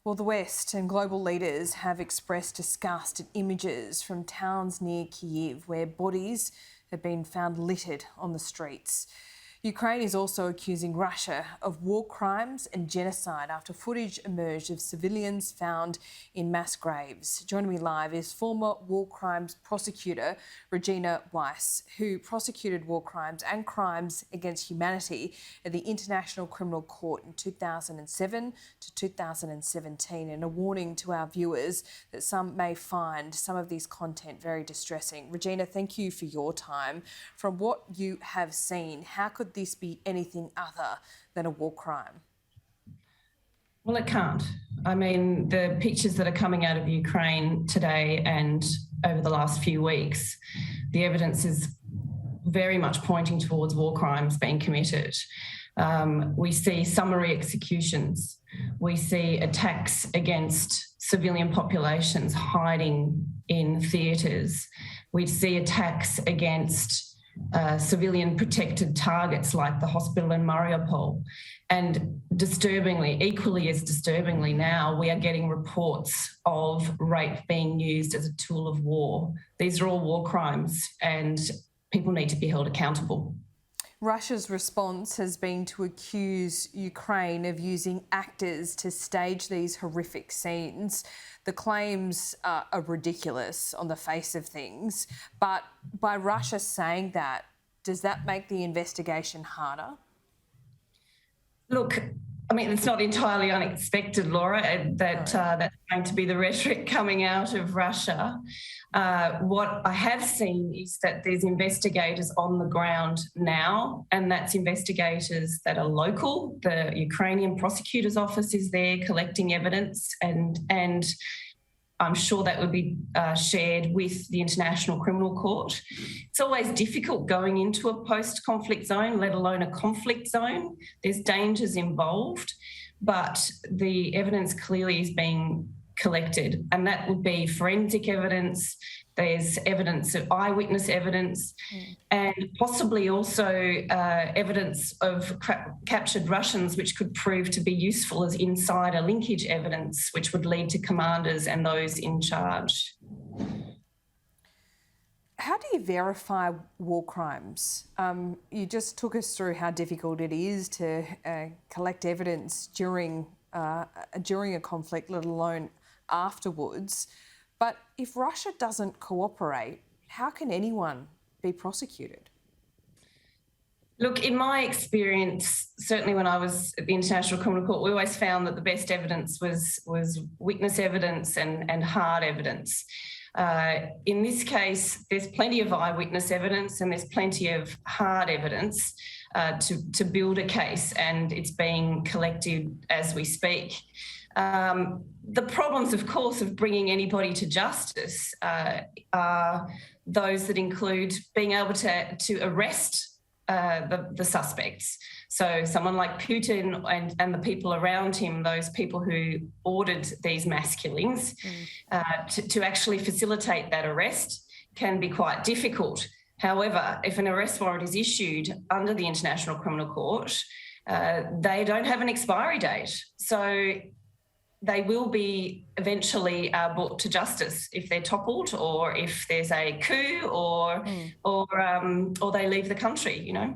Well, the West and global leaders have expressed disgust at images from towns near Kyiv where bodies have been found littered on the streets. Ukraine is also accusing Russia of war crimes and genocide after footage emerged of civilians found in mass graves. Joining me live is former war crimes prosecutor Regina Weiss, who prosecuted war crimes and crimes against humanity at the International Criminal Court in 2007 to 2017, and a warning to our viewers that some may find some of this content very distressing. Regina, thank you for your time. From what you have seen, how could this be anything other than a war crime? Well, it can't. I mean, the pictures that are coming out of Ukraine today and over the last few weeks, the evidence is very much pointing towards war crimes being committed. We see summary executions. We see attacks against civilian populations hiding in theatres. We see attacks against civilian protected targets like the hospital in Mariupol. And disturbingly, equally as disturbingly now, we are getting reports of rape being used as a tool of war. These are all war crimes and people need to be held accountable. Russia's response has been to accuse Ukraine of using actors to stage these horrific scenes. The claims are ridiculous on the face of things, but by Russia saying that, does that make the investigation harder? Look, I mean, it's not entirely unexpected, Laura, that that's going to be the rhetoric coming out of Russia. What I have seen is that there's investigators on the ground now, and that's investigators that are local. The Ukrainian prosecutor's office is there collecting evidence, and I'm sure that would be shared with the International Criminal Court. It's always difficult going into a post-conflict zone, let alone a conflict zone. There's dangers involved, but the evidence clearly is being collected, and that would be forensic evidence. There's evidence of eyewitness evidence and possibly also evidence of captured Russians, which could prove to be useful as insider linkage evidence, which would lead to commanders and those in charge. How do you verify war crimes? You just took us through how difficult it is to collect evidence during a conflict, let alone afterwards. But if Russia doesn't cooperate, how can anyone be prosecuted? Look, in my experience, certainly when I was at the International Criminal Court, we always found that the best evidence was witness evidence and hard evidence. In this case, there's plenty of eyewitness evidence and there's plenty of hard evidence to build a case, and it's being collected as we speak. The problems, of course, of bringing anybody to justice are those that include being able to arrest the suspects. So someone like Putin and the people around him, those people who ordered these mass killings, to actually facilitate that arrest can be quite difficult. However, if an arrest warrant is issued under the International Criminal Court, they don't have an expiry date. So they will be eventually brought to justice if they're toppled, or if there's a coup, or they leave the country, you know.